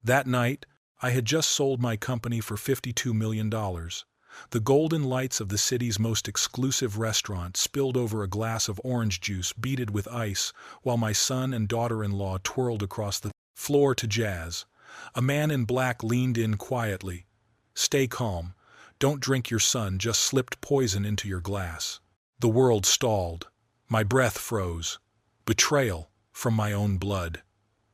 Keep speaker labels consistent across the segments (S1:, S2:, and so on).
S1: That night, I had just sold my company for $52 million. The golden lights of the city's most exclusive restaurant spilled over a glass of orange juice beaded with ice while my son and daughter-in-law twirled across the floor to jazz. A man in black leaned in quietly. "Stay calm. Don't drink, your son just slipped poison into your glass." The world stalled. My breath froze. Betrayal from my own blood.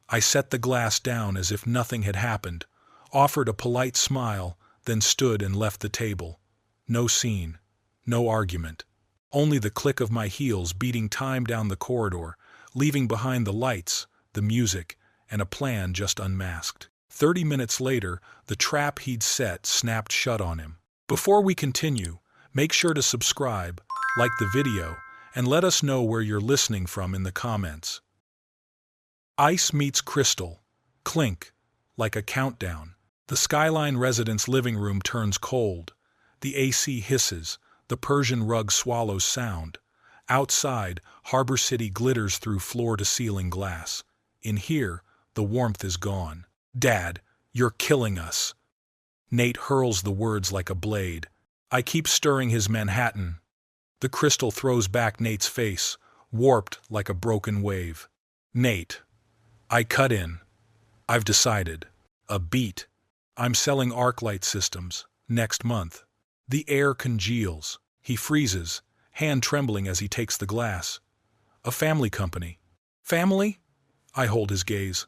S1: I set the glass down as if nothing had happened, offered a polite smile, then stood and left the table. No scene, no argument. Only the click of my heels beating time down the corridor, leaving behind the lights, the music, and a plan just unmasked. 30 minutes later, the trap he'd set snapped shut on him. Before we continue, make sure to subscribe, like the video, and let us know where you're listening from in the comments. Ice meets crystal. Clink, like a countdown. The Skyline residence living room turns cold. The AC hisses. The Persian rug swallows sound. Outside, Harbor City glitters through floor-to-ceiling glass. In here, the warmth is gone. "Dad, you're killing us." Nate hurls the words like a blade. I keep stirring his Manhattan. The crystal throws back Nate's face, warped like a broken wave. "Nate." I cut in. "I've decided. A beat. I'm selling Arclight systems, next month." The air congeals. He freezes, hand trembling as he takes the glass. "A family company." "Family?" I hold his gaze.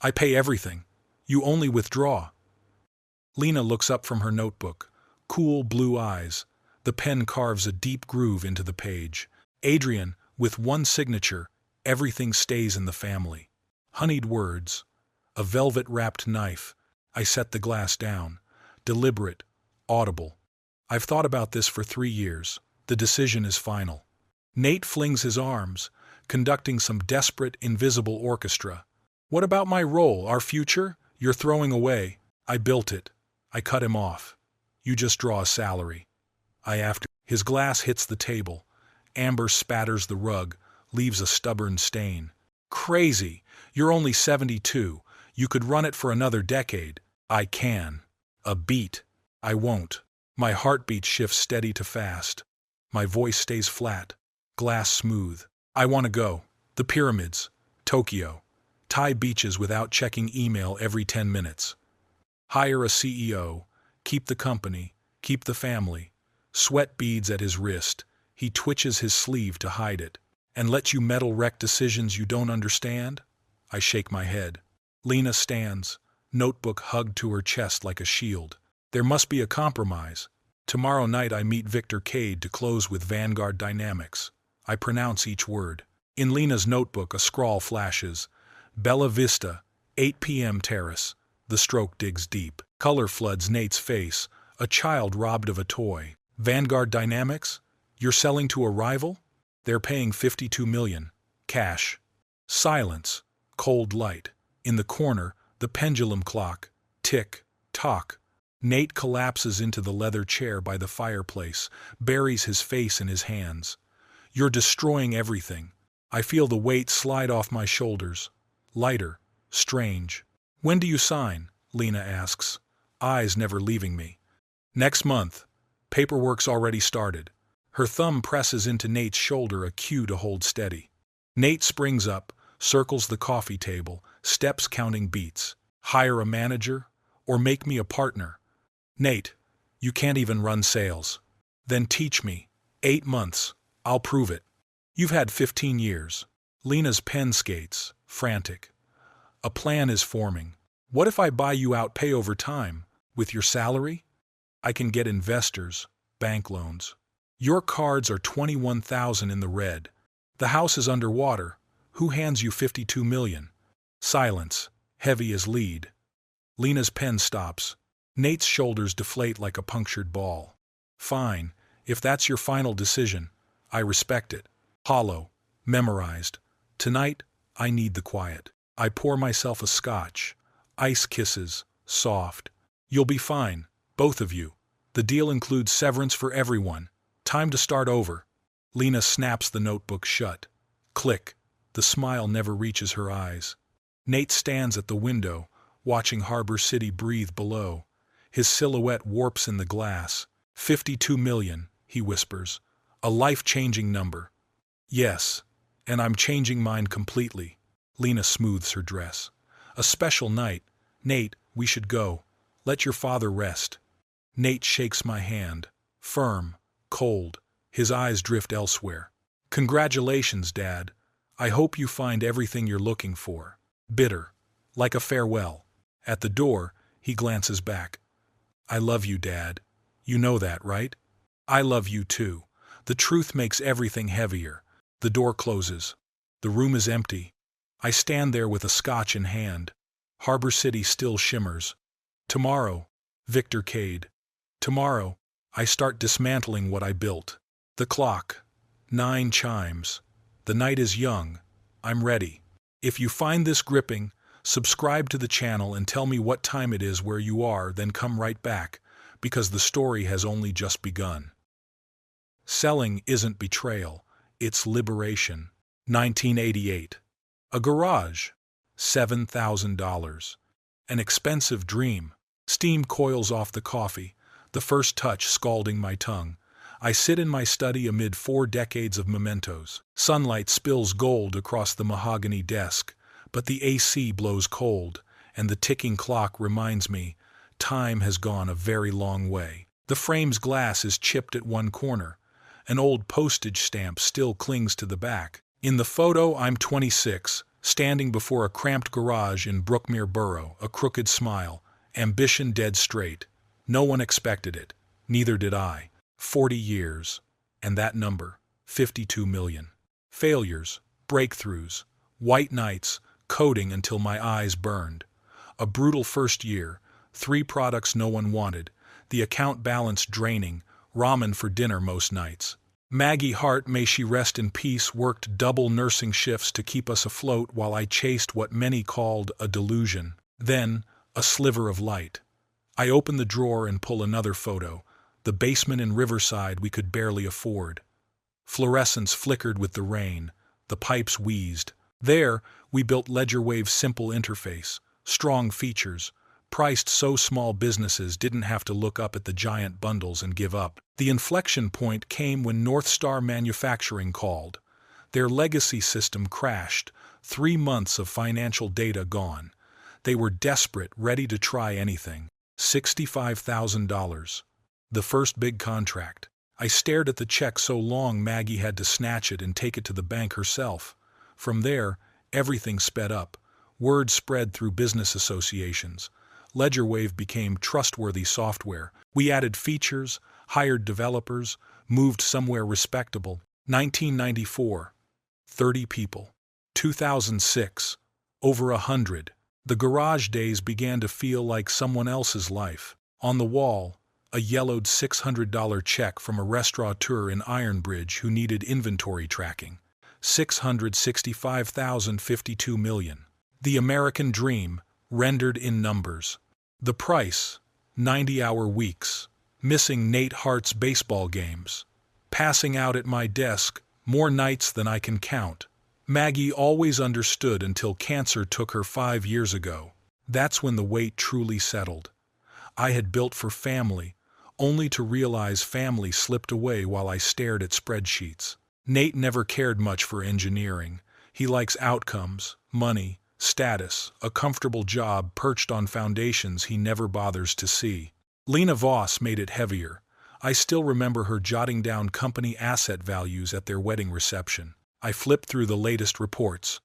S1: "I pay everything. You only withdraw." Lena looks up from her notebook, cool blue eyes. The pen carves a deep groove into the page. "Adrian, with one signature, everything stays in the family." Honeyed words. A velvet-wrapped knife. I set the glass down. Deliberate, audible. "I've thought about this for 3 years. The decision is final." Nate flings his arms, conducting some desperate, invisible orchestra. "What about my role, our future? You're throwing away." "I built it." I cut him off. "You just draw a salary." His glass hits the table. Amber spatters the rug, leaves a stubborn stain. "Crazy! You're only 72. You could run it for another decade." "I can." "A beat." "I won't." My heartbeat shifts steady to fast. My voice stays flat. Glass smooth. "I want to go. The pyramids. Tokyo. Thai beaches without checking email every 10 minutes. Hire a CEO. Keep the company. Keep the family." Sweat beads at his wrist. He twitches his sleeve to hide it. "And let you meddle wreck decisions you don't understand?" I shake my head. Lena stands, notebook hugged to her chest like a shield. "There must be a compromise. Tomorrow night I meet Victor Cade to close with Vanguard Dynamics." I pronounce each word. In Lena's notebook a scrawl flashes. "Bella Vista, 8 p.m. Terrace." The stroke digs deep. Color floods Nate's face, a child robbed of a toy. "Vanguard Dynamics? You're selling to a rival?" "They're paying $52 million. Cash." Silence. Cold light. In the corner, the pendulum clock. Tick, tock. Nate collapses into the leather chair by the fireplace, buries his face in his hands. "You're destroying everything." I feel the weight slide off my shoulders. Lighter. Strange. "When do you sign?" Lena asks, eyes never leaving me. "Next month. Paperwork's already started." Her thumb presses into Nate's shoulder, a cue to hold steady. Nate springs up, circles the coffee table, steps counting beats. "Hire a manager? Or make me a partner?" "Nate, you can't even run sales." "Then teach me. 8 months. I'll prove it." "You've had 15 years. Lena's pen skates, frantic. "A plan is forming. What if I buy you out, pay over time? With your salary? I can get investors, bank loans. Your cards are 21,000 in the red. The house is underwater. Who hands you 52 million? Silence, heavy as lead. Lena's pen stops. Nate's shoulders deflate like a punctured ball. "Fine, if that's your final decision. I respect it." Hollow, memorized. Tonight, I need the quiet. I pour myself a scotch. Ice kisses, soft. "You'll be fine, both of you. The deal includes severance for everyone. Time to start over." Lena snaps the notebook shut. Click. The smile never reaches her eyes. Nate stands at the window, watching Harbor City breathe below. His silhouette warps in the glass. 52 million, he whispers. A life-changing number. Yes, and I'm changing mine completely. Lena smooths her dress. A special night. Nate, we should go. Let your father rest. Nate shakes my hand. Firm, cold. His eyes drift elsewhere. Congratulations, Dad. I hope you find everything you're looking for. Bitter, like a farewell. At the door, he glances back. I love you, Dad. You know that, right? I love you too. The truth makes everything heavier. The door closes. The room is empty. I stand there with a scotch in hand. Harbor City still shimmers. Tomorrow, Victor Cade. Tomorrow, I start dismantling what I built. The clock. 9 chimes. The night is young. I'm ready. If you find this gripping, subscribe to the channel and tell me what time it is where you are, then come right back, because the story has only just begun. Selling isn't betrayal, it's liberation. 1988. A garage. $7,000. An expensive dream. Steam coils off the coffee, the first touch scalding my tongue. I sit in my study amid 4 decades of mementos. Sunlight spills gold across the mahogany desk, but the AC blows cold, and the ticking clock reminds me, time has gone a very long way. The frame's glass is chipped at one corner. An old postage stamp still clings to the back. In the photo, I'm 26, standing before a cramped garage in Brookmere Borough, a crooked smile, ambition dead straight. No one expected it. Neither did I. 40 years. And that number, 52 million. Failures, breakthroughs, white nights, coding until my eyes burned. A brutal first year, 3 products no one wanted, the account balance draining, ramen for dinner most nights. Maggie Hart, may she rest in peace, worked double nursing shifts to keep us afloat while I chased what many called a delusion. Then, a sliver of light. I open the drawer and pull another photo, the basement in Riverside we could barely afford. Fluorescence flickered with the rain, the pipes wheezed. There, we built LedgerWave's simple interface, strong features, priced so small businesses didn't have to look up at the giant bundles and give up. The inflection point came when North Star Manufacturing called. Their legacy system crashed, 3 months of financial data gone. They were desperate, ready to try anything. $65,000. The first big contract. I stared at the check so long Maggie had to snatch it and take it to the bank herself. From there, everything sped up. Word spread through business associations. LedgerWave became trustworthy software. We added features, hired developers, moved somewhere respectable. 1994. 30 people. 2006. Over 100. The garage days began to feel like someone else's life. On the wall, a yellowed $600 check from a restaurateur in Ironbridge who needed inventory tracking. 665,052 million. The American dream, rendered in numbers. The price, 90-hour weeks. Missing Nate Hart's baseball games. Passing out at my desk, more nights than I can count. Maggie always understood until cancer took her 5 years ago. That's when the weight truly settled. I had built for family, only to realize family slipped away while I stared at spreadsheets. Nate never cared much for engineering. He likes outcomes, money, status, a comfortable job perched on foundations he never bothers to see. Lena Voss made it heavier. I still remember her jotting down company asset values at their wedding reception. I flipped through the latest reports.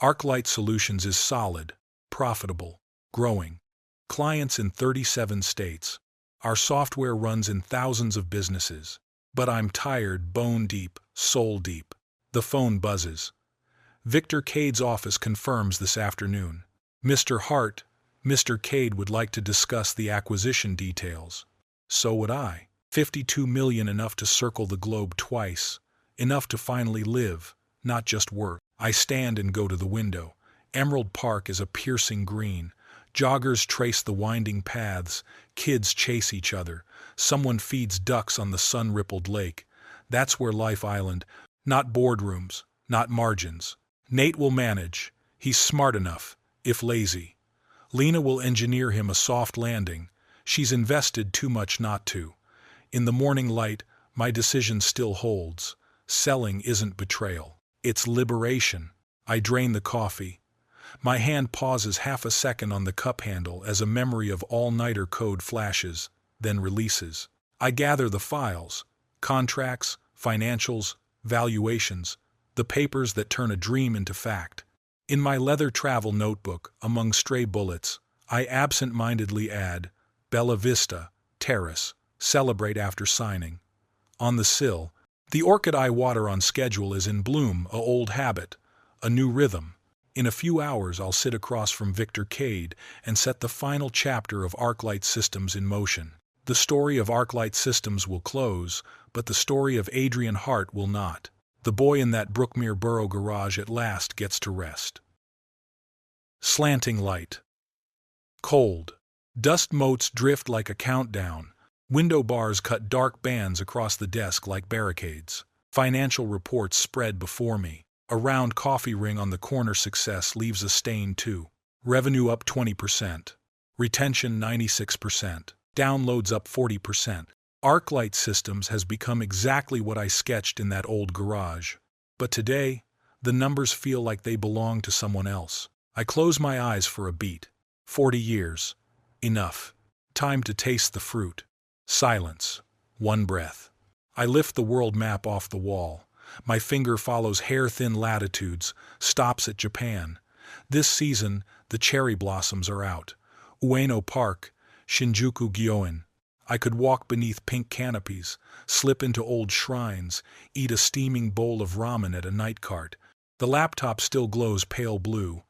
S1: Arclight Solutions is solid, profitable, growing. Clients in 37 states. Our software runs in thousands of businesses. But I'm tired, bone deep, soul deep. The phone buzzes. Victor Cade's office confirms this afternoon. Mr. Hart, Mr. Cade would like to discuss the acquisition details. So would I. 52 million, enough to circle the globe twice. Enough to finally live, not just work. I stand and go to the window. Emerald Park is a piercing green. Joggers trace the winding paths. Kids chase each other. Someone feeds ducks on the sun-rippled lake. That's where Life Island, not boardrooms, not margins. Nate will manage. He's smart enough, if lazy. Lena will engineer him a soft landing. She's invested too much not to. In the morning light, my decision still holds. Selling isn't betrayal. It's liberation. I drain the coffee. My hand pauses half a second on the cup handle as a memory of all-nighter code flashes, then releases. I gather the files, contracts, financials, valuations, the papers that turn a dream into fact. In my leather travel notebook, among stray bullets, I absent-mindedly add, Bella Vista, Terrace, celebrate after signing. On the sill, the orchid I water on schedule is in bloom, a old habit, a new rhythm. In a few hours I'll sit across from Victor Cade and set the final chapter of Arclight Systems in motion. The story of Arclight Systems will close, but the story of Adrian Hart will not. The boy in that Brookmere borough garage at last gets to rest. Slanting light. Cold. Dust motes drift like a countdown. Window bars cut dark bands across the desk like barricades. Financial reports spread before me. A round coffee ring on the corner success leaves a stain too. Revenue up 20%. Retention 96%. Downloads up 40%. Arclight Systems has become exactly what I sketched in that old garage. But today, the numbers feel like they belong to someone else. I close my eyes for a beat. 40 years. Enough. Time to taste the fruit. Silence. One breath. I lift the world map off the wall. My finger follows hair-thin latitudes, stops at Japan. This season, the cherry blossoms are out. Ueno Park, Shinjuku Gyoen. I could walk beneath pink canopies, slip into old shrines, eat a steaming bowl of ramen at a night cart. The laptop still glows pale blue.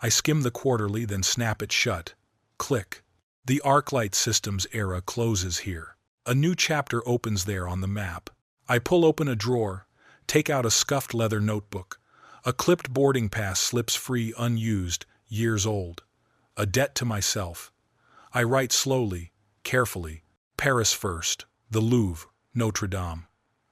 S1: I skim the quarterly, then snap it shut. Click. The Arclight Systems era closes here. A new chapter opens there on the map. I pull open a drawer, take out a scuffed leather notebook. A clipped boarding pass slips free unused, years old. A debt to myself. I write slowly, carefully. Paris first, the Louvre, Notre Dame.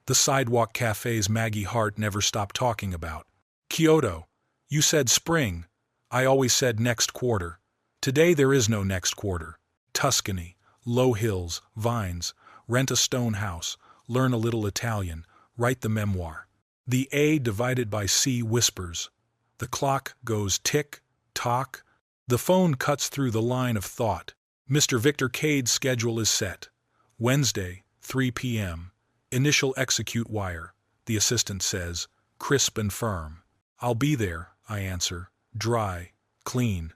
S1: The sidewalk cafes Maggie Hart never stopped talking about. Kyoto. You said spring. I always said next quarter. Today there is no next quarter. Tuscany. Low hills, vines. Rent a stone house. Learn a little Italian. Write the memoir. The A divided by C whispers. The clock goes tick, tock. The phone cuts through the line of thought. Mr. Victor Cade's schedule is set. Wednesday, 3 p.m. Initial execute wire. The assistant says, crisp and firm. I'll be there, I answer. Dry, clean.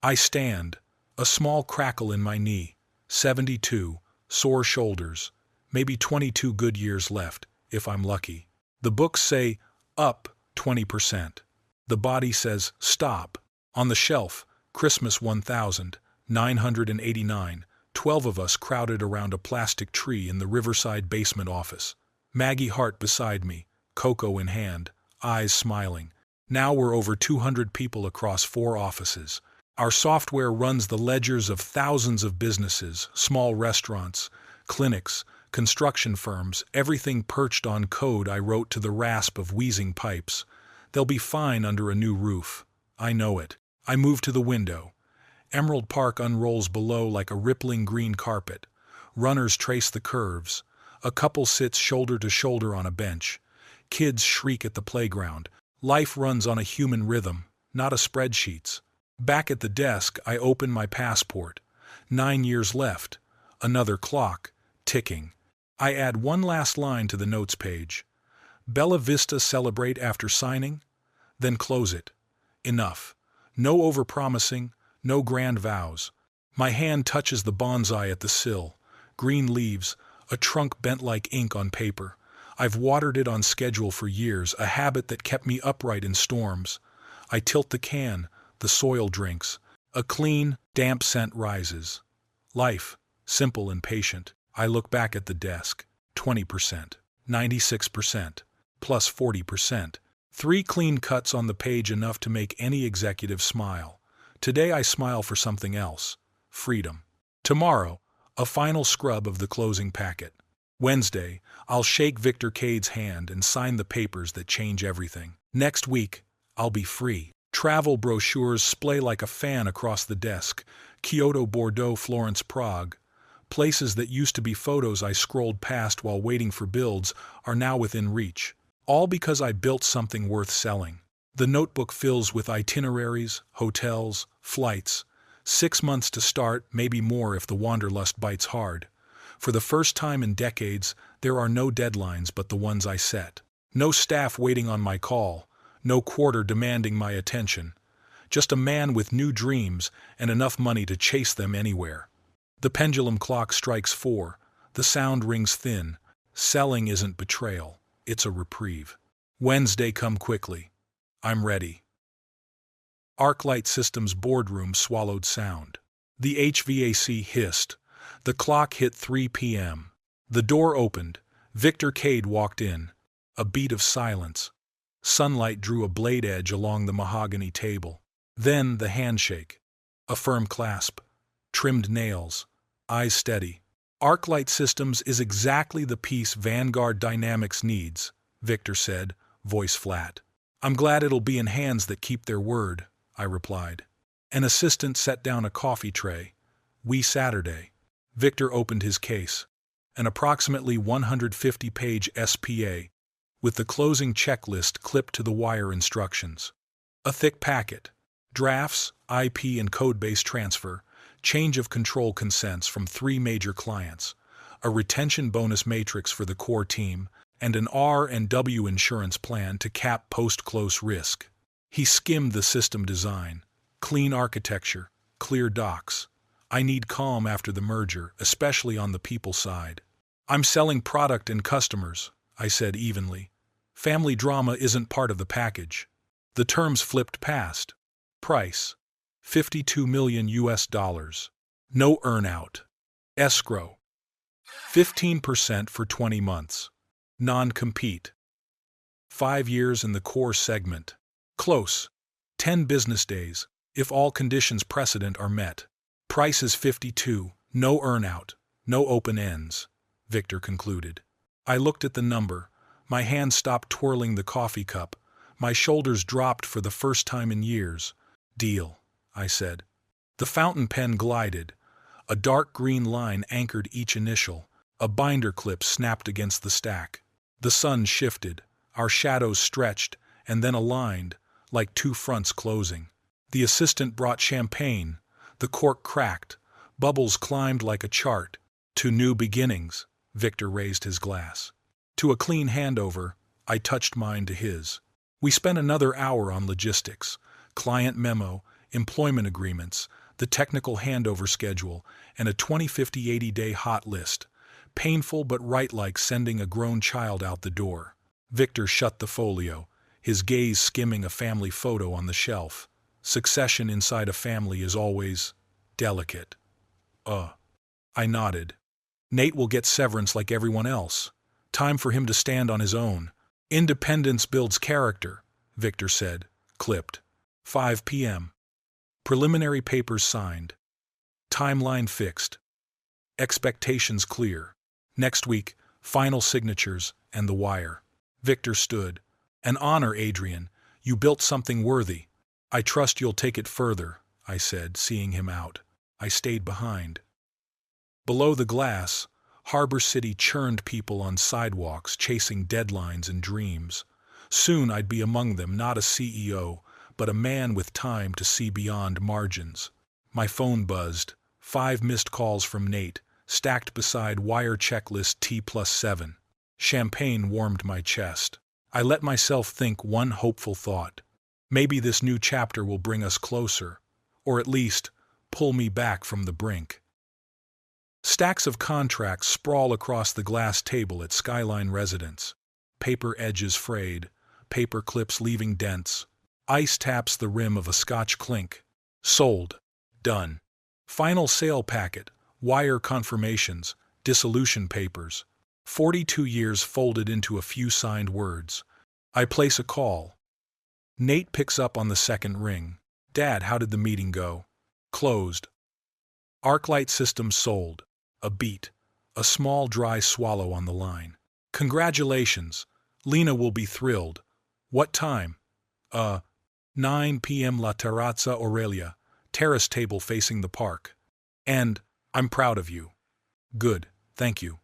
S1: I stand. A small crackle in my knee. 72, sore shoulders. Maybe 22 good years left, if I'm lucky. The books say, up 20%. The body says, stop. On the shelf, Christmas 1989, 12 of us crowded around a plastic tree in the Riverside basement office. Maggie Hart beside me, cocoa in hand, eyes smiling. Now we're over 200 people across 4 offices. Our software runs the ledgers of thousands of businesses, small restaurants, clinics, construction firms, everything perched on code I wrote to the rasp of wheezing pipes. They'll be fine under a new roof. I know it. I move to the window. Emerald Park unrolls below like a rippling green carpet. Runners trace the curves. A couple sits shoulder to shoulder on a bench. Kids shriek at the playground. Life runs on a human rhythm, not a spreadsheet's. Back at the desk, I open my passport. 9 years left. Another clock, ticking. I add one last line to the notes page. Bella Vista celebrate after signing? Then close it. Enough. No overpromising, no grand vows. My hand touches the bonsai at the sill. Green leaves, a trunk bent like ink on paper. I've watered it on schedule for years, a habit that kept me upright in storms. I tilt the can, the soil drinks. A clean, damp scent rises. Life, simple and patient. I look back at the desk. 20%, 96%, plus 40%. 3 clean cuts on the page, enough to make any executive smile. Today I smile for something else. Freedom. Tomorrow, a final scrub of the closing packet. Wednesday, I'll shake Victor Cade's hand and sign the papers that change everything. Next week, I'll be free. Travel brochures splay like a fan across the desk. Kyoto, Bordeaux, Florence, Prague. Places that used to be photos I scrolled past while waiting for builds are now within reach. All because I built something worth selling. The notebook fills with itineraries, hotels, flights. 6 months to start, maybe more if the wanderlust bites hard. For the first time in decades, there are no deadlines but the ones I set. No staff waiting on my call. No quarter demanding my attention. Just a man with new dreams and enough money to chase them anywhere. The pendulum clock strikes 4. The sound rings thin. Selling isn't betrayal. It's a reprieve. Wednesday come quickly. I'm ready. Arclight Systems boardroom swallowed sound. The HVAC hissed. The clock hit 3 p.m. The door opened. Victor Cade walked in. A beat of silence. Sunlight drew a blade edge along the mahogany table. Then the handshake. A firm clasp. Trimmed nails. Eyes steady. Arclight Systems is exactly the piece Vanguard Dynamics needs, Victor said, voice flat. I'm glad it'll be in hands that keep their word, I replied. An assistant set down a coffee tray. We Saturday. Victor opened his case. An approximately 150-page SPA, with the closing checklist clipped to the wire instructions. A thick packet. Drafts, IP and code-based transfer, change of control consents from 3 major clients, a retention bonus matrix for the core team, and an R&W insurance plan to cap post-close risk. He skimmed the system design. Clean architecture, clear docs. I need calm after the merger, especially on the people side. I'm selling product and customers, I said evenly. Family drama isn't part of the package. The terms flipped past. Price. $52 million. No earnout. Escrow. 15% for 20 months. Non-compete. 5 years in the core segment. Close. 10 business days, if all conditions precedent are met. Price is 52, no earnout, no open ends, Victor concluded. I looked at the number. My hand stopped twirling the coffee cup. My shoulders dropped for the first time in years. Deal, I said. The fountain pen glided. A dark green line anchored each initial. A binder clip snapped against the stack. The sun shifted. Our shadows stretched, and then aligned, like 2 fronts closing. The assistant brought champagne. The cork cracked. Bubbles climbed like a chart. To new beginnings, Victor raised his glass. To a clean handover, I touched mine to his. We spent another hour on logistics, client memo, employment agreements, the technical handover schedule, and a 20-50-80-day hot list. Painful but right, like sending a grown child out the door. Victor shut the folio, his gaze skimming a family photo on the shelf. Succession inside a family is always delicate. I nodded. Nate will get severance like everyone else. Time for him to stand on his own. Independence builds character, Victor said, clipped. 5 p.m. Preliminary papers signed. Timeline fixed. Expectations clear. Next week, final signatures and the wire. Victor stood. An honor, Adrian. You built something worthy. I trust you'll take it further, I said, seeing him out. I stayed behind. Below the glass, Harbor City churned people on sidewalks chasing deadlines and dreams. Soon I'd be among them, not a CEO, but a man with time to see beyond margins. My phone buzzed. 5 missed calls from Nate, stacked beside wire checklist T+7. Champagne warmed my chest. I let myself think one hopeful thought. Maybe this new chapter will bring us closer, or at least pull me back from the brink. Stacks of contracts sprawl across the glass table at Skyline residence. Paper edges frayed, paper clips leaving dents. Ice taps the rim of a Scotch clink. Sold. Done. Final sale packet, wire confirmations, dissolution papers. 42 years folded into a few signed words. I place a call. Nate picks up on the second ring. Dad, how did the meeting go? Closed. Arclight Systems sold. A beat. A small dry swallow on the line. Congratulations. Lena will be thrilled. What time? 9 p.m. La Terrazza Aurelia, terrace table facing the park. And, I'm proud of you. Good, thank you.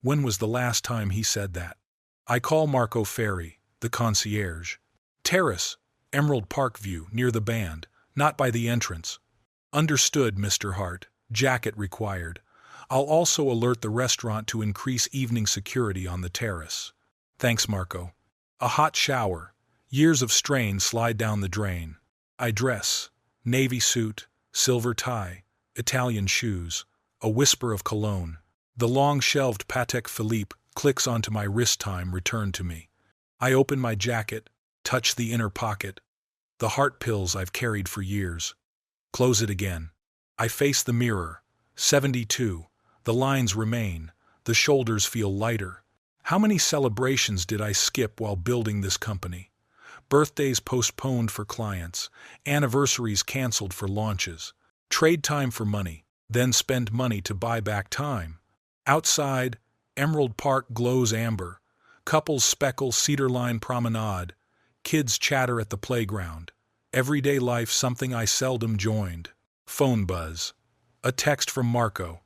S1: When was the last time he said that? I call Marco Ferri, the concierge. Terrace, Emerald Park view, near the band, not by the entrance. Understood, Mr. Hart. Jacket required. I'll also alert the restaurant to increase evening security on the terrace. Thanks, Marco. A hot shower. Years of strain slide down the drain. I dress. Navy suit, silver tie, Italian shoes, a whisper of cologne. The long-shelved Patek Philippe clicks onto my wrist, time returned to me. I open my jacket, touch the inner pocket. The heart pills I've carried for years. Close it again. I face the mirror. 72. The lines remain. The shoulders feel lighter. How many celebrations did I skip while building this company? Birthdays postponed for clients, anniversaries canceled for launches. Trade time for money, then spend money to buy back time. Outside, Emerald Park glows amber. Couples speckle Cedar Line Promenade. Kids chatter at the playground. Everyday life, something I seldom joined. Phone buzz. A text from Marco.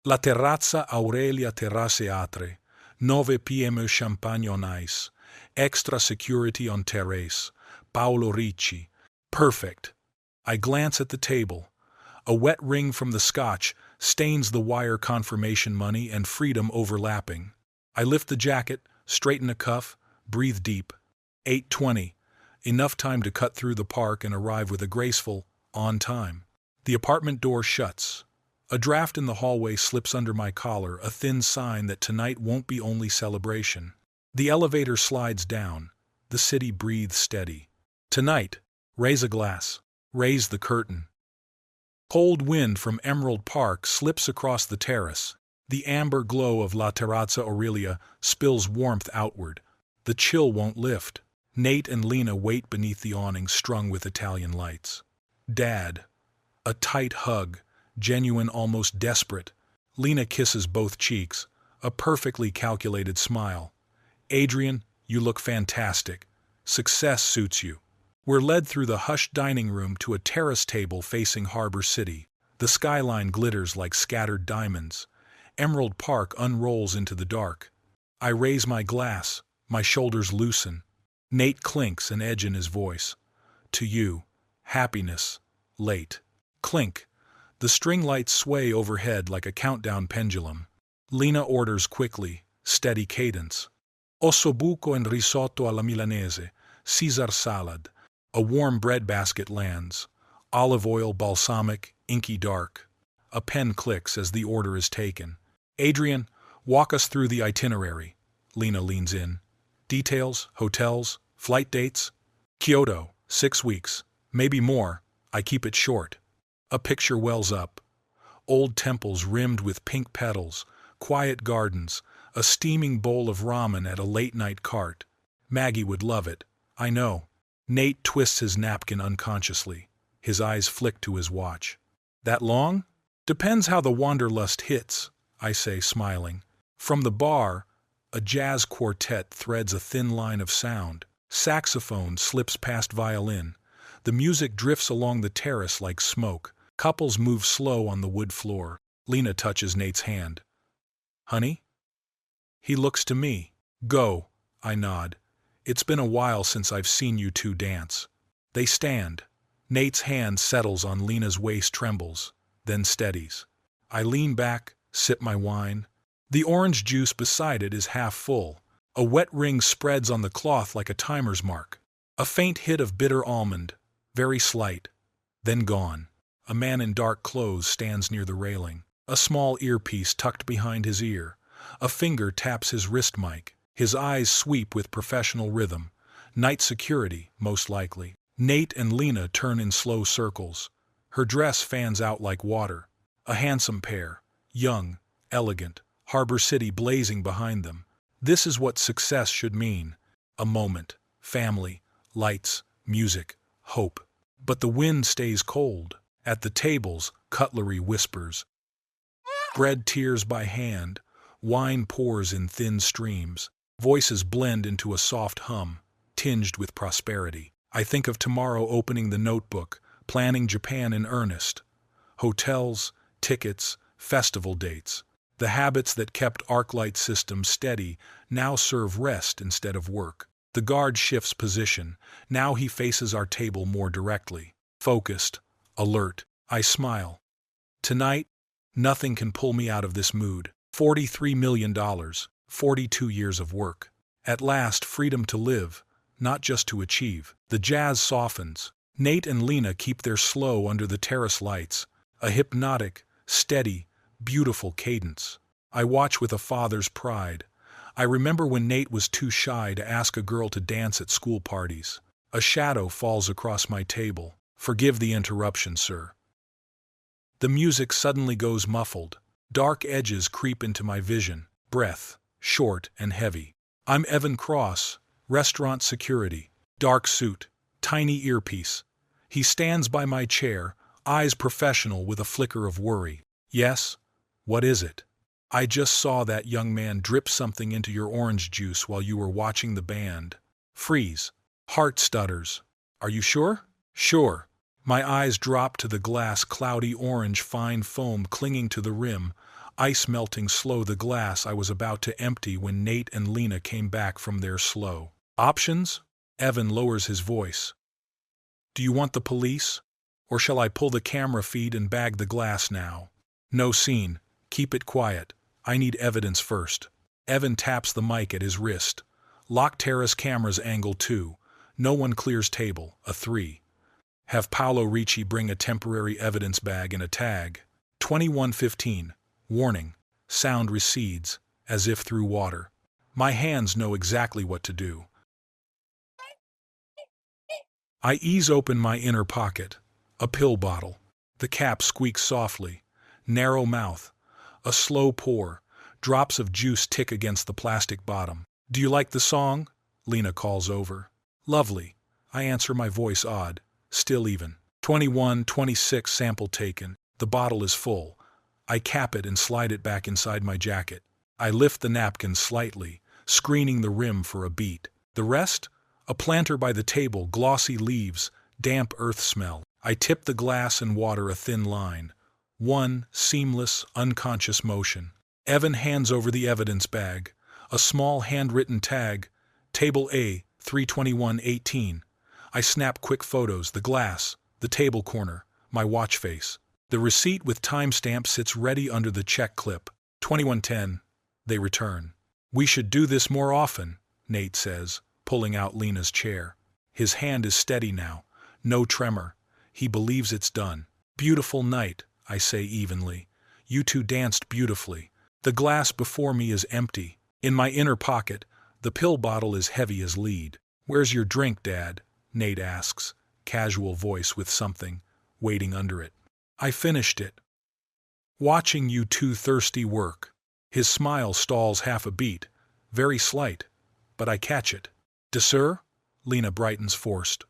S1: La Terrazza Aurelia Terrazza 9 p.m. champagne on ice. Extra security on terrace. Paolo Ricci. Perfect. I glance at the table. A wet ring from the scotch stains the wire, confirmation money and freedom overlapping. I lift the jacket, straighten a cuff, breathe deep. 8:20. Enough time to cut through the park and arrive with a graceful, on time. The apartment door shuts. A draft in the hallway slips under my collar, a thin sign that tonight won't be only celebration. The elevator slides down. The city breathes steady. Tonight, raise a glass. Raise the curtain. Cold wind from Emerald Park slips across the terrace. The amber glow of La Terrazza Aurelia spills warmth outward. The chill won't lift. Nate and Lena wait beneath the awning strung with Italian lights. Dad. A tight hug, genuine, almost desperate. Lena kisses both cheeks, a perfectly calculated smile. Adrian, you look fantastic. Success suits you. We're led through the hushed dining room to a terrace table facing Harbor City. The skyline glitters like scattered diamonds. Emerald Park unrolls into the dark. I raise my glass, my shoulders loosen. Nate clinks, an edge in his voice. To you, happiness, late. Clink. The string lights sway overhead like a countdown pendulum. Lena orders quickly, steady cadence. Ossobuco and risotto alla milanese, Caesar salad. A warm bread basket lands. Olive oil, balsamic, inky dark. A pen clicks as the order is taken. Adrian, walk us through the itinerary. Lena leans in. Details, hotels, flight dates. Kyoto, 6 weeks. Maybe more. I keep it short. A picture wells up. Old temples rimmed with pink petals, quiet gardens, a steaming bowl of ramen at a late-night cart. Maggie would love it, I know. Nate twists his napkin unconsciously. His eyes flick to his watch. That long? Depends how the wanderlust hits, I say, smiling. From the bar, a jazz quartet threads a thin line of sound. Saxophone slips past violin. The music drifts along the terrace like smoke. Couples move slow on the wood floor. Lena touches Nate's hand. Honey? He looks to me. Go, I nod. It's been a while since I've seen you two dance. They stand. Nate's hand settles on Lena's waist, trembles, then steadies. I lean back, sip my wine. The orange juice beside it is half full. A wet ring spreads on the cloth like a timer's mark. A faint hit of bitter almond, very slight, then gone. A man in dark clothes stands near the railing, a small earpiece tucked behind his ear. A finger taps his wrist mic. His eyes sweep with professional rhythm. Night security, most likely. Nate and Lena turn in slow circles. Her dress fans out like water. A handsome pair, young, elegant, Harbor City blazing behind them. This is what success should mean. A moment, family, lights, music, hope. But the wind stays cold. At the tables, cutlery whispers. Bread tears by hand. Wine pours in thin streams. Voices blend into a soft hum, tinged with prosperity. I think of tomorrow opening the notebook, planning Japan in earnest. Hotels, tickets, festival dates. The habits that kept Arclight systems steady now serve rest instead of work. The guard shifts position. Now he faces our table more directly. Focused, alert. I smile. Tonight, nothing can pull me out of this mood. $43 million, 42 years of work. At last, freedom to live, not just to achieve. The jazz softens. Nate and Lena keep their slow under the terrace lights, a hypnotic, steady, beautiful cadence. I watch with a father's pride. I remember when Nate was too shy to ask a girl to dance at school parties. A shadow falls across my table. Forgive the interruption, sir. The music suddenly goes muffled. Dark edges creep into my vision. Breath, short and heavy. I'm Evan Cross, restaurant security. Dark suit, tiny earpiece. He stands by my chair, eyes professional with a flicker of worry. Yes? What is it? I just saw that young man drip something into your orange juice while you were watching the band. Freeze. Heart stutters. Are you sure? Sure. My eyes drop to the glass, cloudy orange, fine foam clinging to the rim, ice melting slow the glass I was about to empty when Nate and Lena came back from their slow. Options? Evan lowers his voice. Do you want the police? Or shall I pull the camera feed and bag the glass now? No scene. Keep it quiet. I need evidence first. Evan taps the mic at his wrist. Lock terrace cameras angle 2. No one clears table, a 3. Have Paolo Ricci bring a temporary evidence bag and a tag. 21:15. Warning. Sound recedes, as if through water. My hands know exactly what to do. I ease open my inner pocket. A pill bottle. The cap squeaks softly. Narrow mouth. A slow pour. Drops of juice tick against the plastic bottom. Do you like the song? Lena calls over. Lovely. I answer, my voice odd. Still even. 21:26 sample taken. The bottle is full. I cap it and slide it back inside my jacket. I lift the napkin slightly, screening the rim for a beat. The rest? A planter by the table, glossy leaves, damp earth smell. I tip the glass and water a thin line. One seamless, unconscious motion. Evan hands over the evidence bag. A small handwritten tag. Table A, 321:18. I snap quick photos, the glass, the table corner, my watch face. The receipt with timestamp sits ready under the check clip. 21:10. They return. We should do this more often, Nate says, pulling out Lena's chair. His hand is steady now. No tremor. He believes it's done. Beautiful night, I say evenly. You two danced beautifully. The glass before me is empty. In my inner pocket, the pill bottle is heavy as lead. Where's your drink, Dad? Nate asks, casual voice with something waiting under it. I finished it. Watching you two thirsty work. His smile stalls half a beat, very slight, but I catch it. Dessert? Lena brightens forced.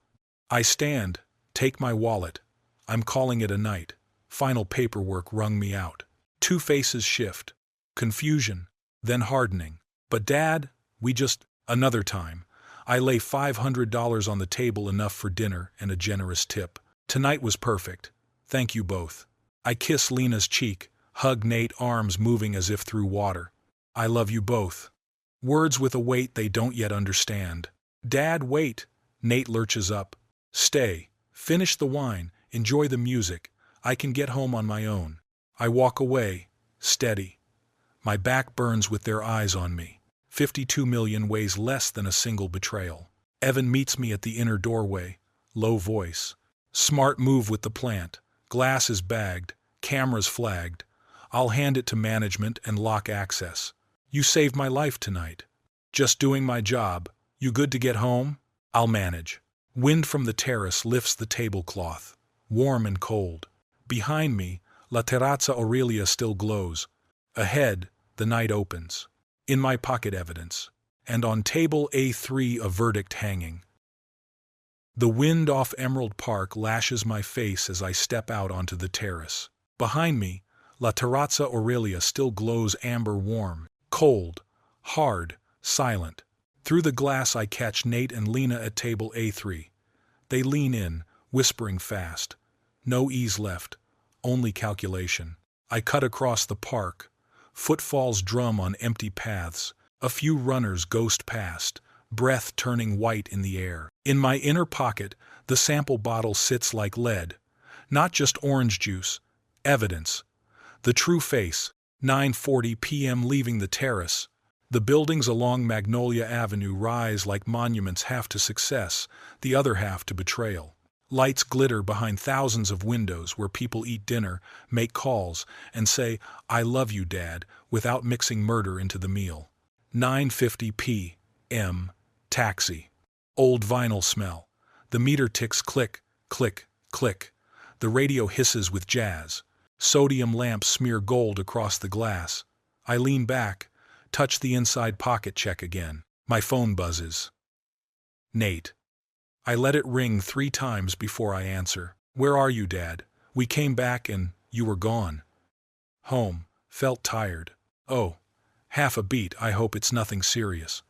S1: I stand, take my wallet. I'm calling it a night. Final paperwork wrung me out. Two faces shift. Confusion, then hardening. But Dad, we just, another time. I lay $500 on the table, enough for dinner and a generous tip. Tonight was perfect. Thank you both. I kiss Lena's cheek, hug Nate, arms moving as if through water. I love you both. Words with a weight they don't yet understand. Dad, wait. Nate lurches up. Stay. Finish the wine. Enjoy the music. I can get home on my own. I walk away, steady. My back burns with their eyes on me. 52 million weighs less than a single betrayal. Evan meets me at the inner doorway. Low voice. Smart move with the plant. Glass is bagged. Cameras flagged. I'll hand it to management and lock access. You saved my life tonight. Just doing my job. You good to get home? I'll manage. Wind from the terrace lifts the tablecloth. Warm and cold. Behind me, La Terrazza Aurelia still glows. Ahead, the night opens. In my pocket, evidence. And on table A3, a verdict hanging. The wind off Emerald Park lashes my face as I step out onto the terrace. Behind me, La Terrazza Aurelia still glows amber warm, cold, hard, silent. Through the glass I catch Nate and Lena at table A3. They lean in, whispering fast. No ease left, only calculation. I cut across the park. Footfalls drum on empty paths. A few runners ghost past, breath turning white in the air. In my inner pocket, the sample bottle sits like lead. Not just orange juice, evidence. The true face, 9:40 p.m. leaving the terrace. The buildings along Magnolia Avenue rise like monuments, half to success, the other half to betrayal. Lights glitter behind thousands of windows where people eat dinner, make calls, and say, "I love you, Dad," without mixing murder into the meal. 9:50 p.m. Taxi. Old vinyl smell. The meter ticks click, click, click. The radio hisses with jazz. Sodium lamps smear gold across the glass. I lean back, touch the inside pocket, check again. My phone buzzes. Nate. I let it ring 3 times before I answer. "Where are you, Dad? We came back and you were gone." "Home. Felt tired." "Oh. Half a beat. I hope it's nothing serious."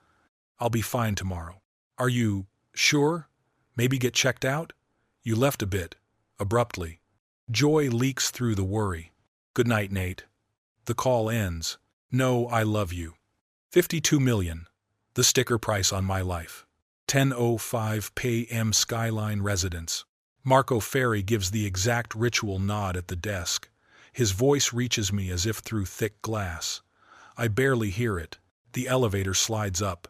S1: "I'll be fine tomorrow." "Are you sure? Maybe get checked out?" "You left a bit abruptly." Joy leaks through the worry. "Good night, Nate." The call ends. "No, I love you." 52 million. The sticker price on my life. 10:05 p.m. Skyline residence. Marco Ferri gives the exact ritual nod at the desk. His voice reaches me as if through thick glass. I barely hear it. The elevator slides up.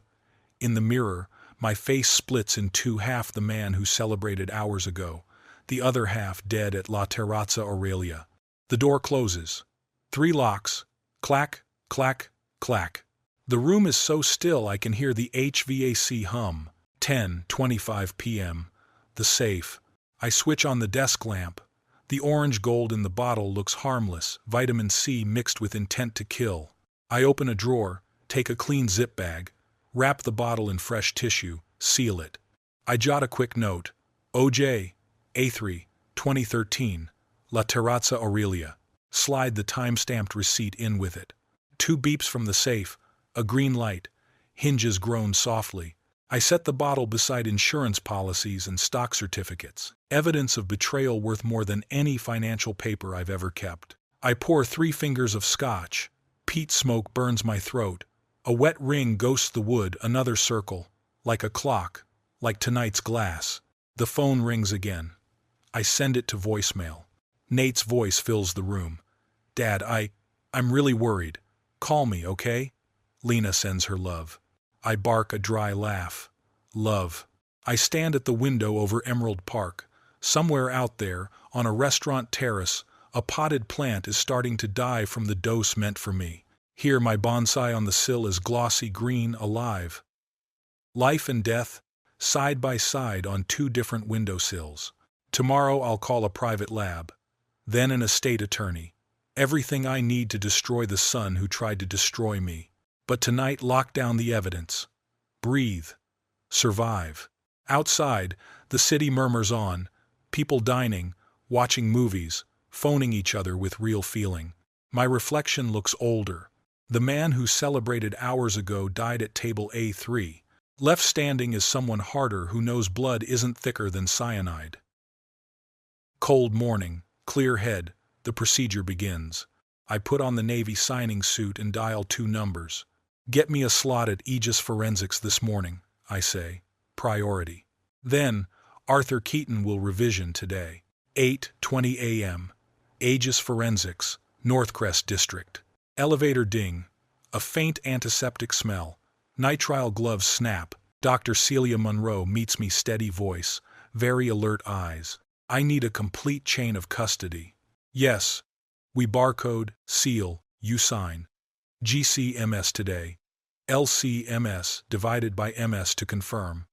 S1: In the mirror, my face splits in two, half the man who celebrated hours ago, the other half dead at La Terrazza Aurelia. The door closes. 3 locks. Clack, clack, clack. The room is so still I can hear the HVAC hum. 10:25 p.m. The safe. I switch on the desk lamp. The orange gold in the bottle looks harmless, vitamin C mixed with intent to kill. I open a drawer, take a clean zip bag, wrap the bottle in fresh tissue, seal it. I jot a quick note. OJ, A3, 2013, La Terrazza Aurelia. Slide the time-stamped receipt in with it. 2 beeps from the safe, a green light, hinges groan softly. I set the bottle beside insurance policies and stock certificates, evidence of betrayal worth more than any financial paper I've ever kept. I pour 3 fingers of scotch. Peat smoke burns my throat. A wet ring ghosts the wood, another circle, like a clock, like tonight's glass. The phone rings again. I send it to voicemail. Nate's voice fills the room. "Dad, I'm really worried. Call me, okay?" Lena sends her love. I bark a dry laugh. Love. I stand at the window over Emerald Park. Somewhere out there, on a restaurant terrace, a potted plant is starting to die from the dose meant for me. Here my bonsai on the sill is glossy green, alive. Life and death, side by side on 2 different windowsills. Tomorrow I'll call a private lab. Then an estate attorney. Everything I need to destroy the son who tried to destroy me. But tonight, lock down the evidence. Breathe. Survive. Outside, the city murmurs on. People dining, watching movies, phoning each other with real feeling. My reflection looks older. The man who celebrated hours ago died at table A3. Left standing is someone harder who knows blood isn't thicker than cyanide. Cold morning, clear head, the procedure begins. I put on the Navy signing suit and dial 2 numbers. "Get me a slot at Aegis Forensics this morning," I say. Priority. Then, Arthur Keaton will revision today. 8:20 a.m. Aegis Forensics, Northcrest District. Elevator ding. A faint antiseptic smell. Nitrile gloves snap. Dr. Celia Monroe meets me, steady voice, very alert eyes. "I need a complete chain of custody." "Yes." We barcode, seal, you sign. GCMS today. LCMS divided by MS to confirm.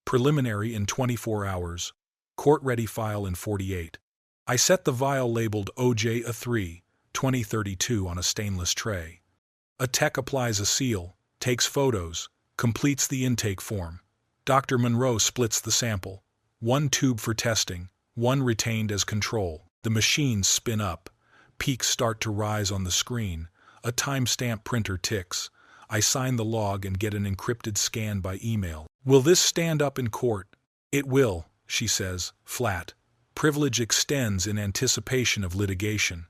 S1: Preliminary in 24 hours. Court-ready file in 48. I set the vial labeled OJ-A3, 2032 on a stainless tray. A tech applies a seal, takes photos, completes the intake form. Dr. Monroe splits the sample. 1 tube for testing, 1 retained as control. The machines spin up. Peaks start to rise on the screen. A timestamp printer ticks. I sign the log and get an encrypted scan by email. Will this stand up in court? It will, she says, flat. Privilege extends in anticipation of litigation.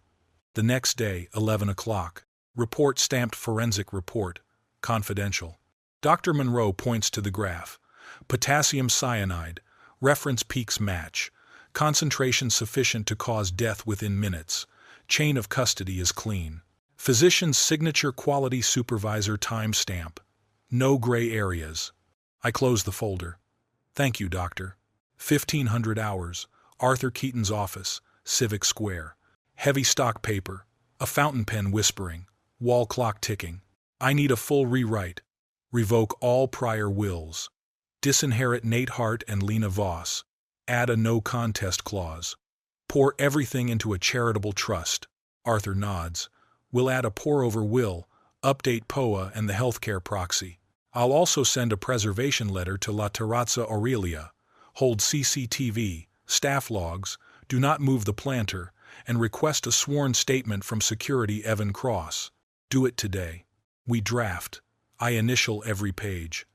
S1: The next day, 11 o'clock. Report stamped forensic report. Confidential. Dr. Monroe points to the graph. Potassium cyanide. Reference peaks match. Concentration sufficient to cause death within minutes. Chain of custody is clean. Physician's signature quality supervisor timestamp. No gray areas. I close the folder. Thank you, doctor. 1500 hours. Arthur Keaton's office. Civic Square. Heavy stock paper. A fountain pen whispering. Wall clock ticking. I need a full rewrite. Revoke all prior wills. Disinherit Nate Hart and Lena Voss. Add a no contest clause. Pour everything into a charitable trust. Arthur nods. We'll add a pour-over will, update POA and the healthcare proxy. I'll also send a preservation letter to La Terrazza Aurelia. Hold CCTV, staff logs, do not move the planter, and request a sworn statement from security Evan Cross. Do it today. We draft. I initial every page.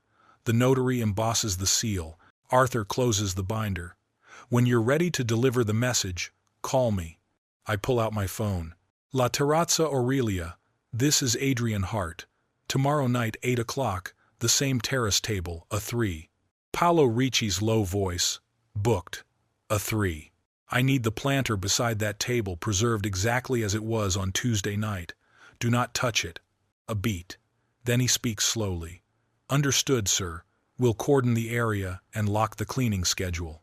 S1: The notary embosses the seal. Arthur closes the binder. When you're ready to deliver the message, call me. I pull out my phone. La Terrazza Aurelia, this is Adrian Hart. Tomorrow night, 8 o'clock, the same terrace table, a 3. Paolo Ricci's low voice, booked, a 3. I need the planter beside that table preserved exactly as it was on Tuesday night. Do not touch it. A beat. Then he speaks slowly. Understood, sir. We'll cordon the area and lock the cleaning schedule.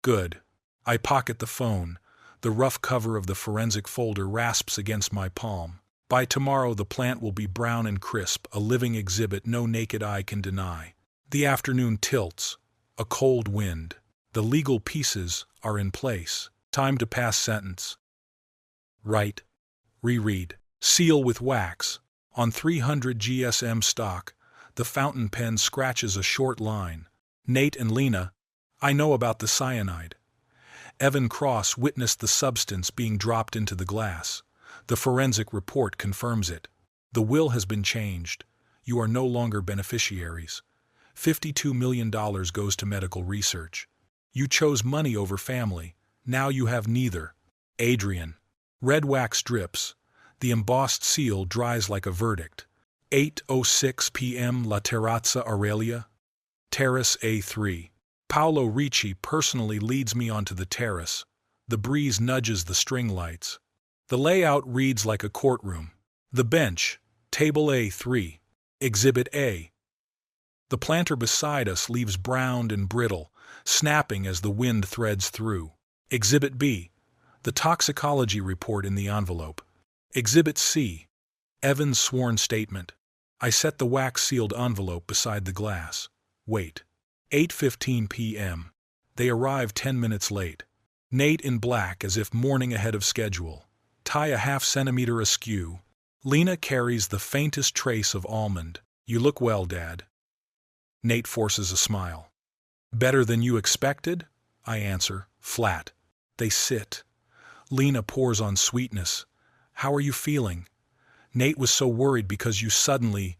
S1: Good. I pocket the phone. The rough cover of the forensic folder rasps against my palm. By tomorrow the plant will be brown and crisp, a living exhibit no naked eye can deny. The afternoon tilts. A cold wind. The legal pieces are in place. Time to pass sentence. Write. Reread. Seal with wax. On 300 GSM stock, the fountain pen scratches a short line. Nate and Lena, I know about the cyanide. Evan Cross witnessed the substance being dropped into the glass. The forensic report confirms it. The will has been changed. You are no longer beneficiaries. $52 million goes to medical research. You chose money over family. Now you have neither. Adrian. Red wax drips. The embossed seal dries like a verdict. 8:06 p.m. La Terrazza Aurelia. Terrace A3. Paolo Ricci personally leads me onto the terrace. The breeze nudges the string lights. The layout reads like a courtroom. The bench, table A3, exhibit A. The planter beside us leaves browned and brittle, snapping as the wind threads through. Exhibit B, the toxicology report in the envelope. Exhibit C, Evan's sworn statement. I set the wax-sealed envelope beside the glass. Wait. 8:15 p.m. They arrive 10 minutes late. Nate in black as if mourning ahead of schedule. Tie a ½ centimeter askew. Lena carries the faintest trace of almond. You look well, Dad. Nate forces a smile. Better than you expected? I answer, flat. They sit. Lena pours on sweetness. How are you feeling? Nate was so worried because you suddenly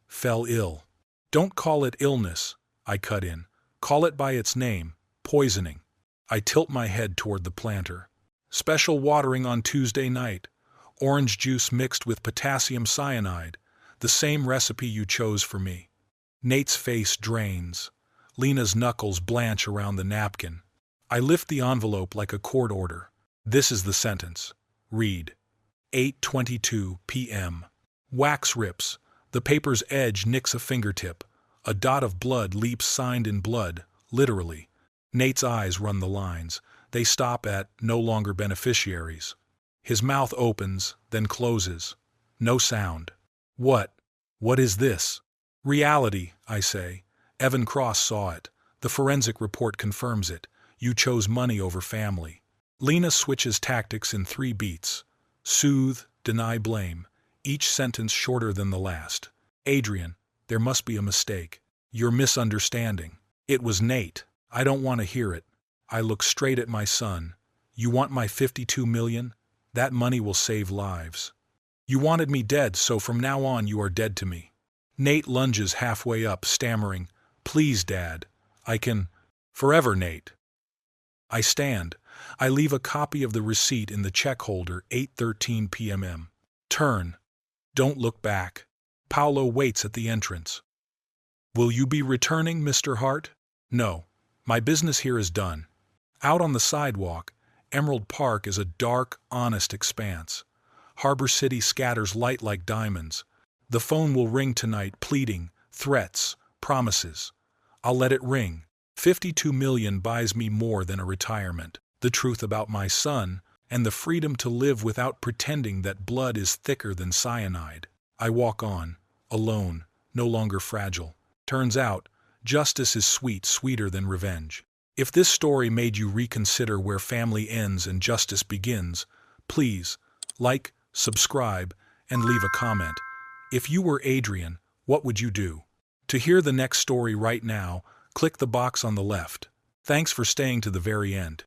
S1: fell ill. Don't call it illness, I cut in. Call it by its name, poisoning. I tilt my head toward the planter. Special watering on Tuesday night. Orange juice mixed with potassium cyanide. The same recipe you chose for me. Nate's face drains. Lena's knuckles blanch around the napkin. I lift the envelope like a court order. This is the sentence. Read. 8:22 p.m. Wax rips. The paper's edge nicks a fingertip. A dot of blood leaps signed in blood, literally. Nate's eyes run the lines. They stop at no longer beneficiaries. His mouth opens, then closes. No sound. What? What is this? Reality, I say. Evan Cross saw it. The forensic report confirms it. You chose money over family. Lena switches tactics in 3 beats. Soothe, deny blame. Each sentence shorter than the last. Adrian, there must be a mistake. You're misunderstanding. It was Nate. I don't want to hear it. I look straight at my son. You want my $52 million? That money will save lives. You wanted me dead, so from now on you are dead to me. Nate lunges halfway up, stammering, Please, Dad. I can. Forever, Nate. I stand. I leave a copy of the receipt in the check holder, 8:13 p.m. Turn. Don't look back. Paolo waits at the entrance. Will you be returning, Mr. Hart? No. My business here is done. Out on the sidewalk, Emerald Park is a dark, honest expanse. Harbor City scatters light like diamonds. The phone will ring tonight, pleading, threats, promises. I'll let it ring. 52 million buys me more than a retirement, the truth about my son, and the freedom to live without pretending that blood is thicker than cyanide. I walk on, alone, no longer fragile. Turns out, justice is sweet, sweeter than revenge. If this story made you reconsider where family ends and justice begins, please like, subscribe, and leave a comment. If you were Adrian, what would you do? To hear the next story right now, click the box on the left. Thanks for staying to the very end.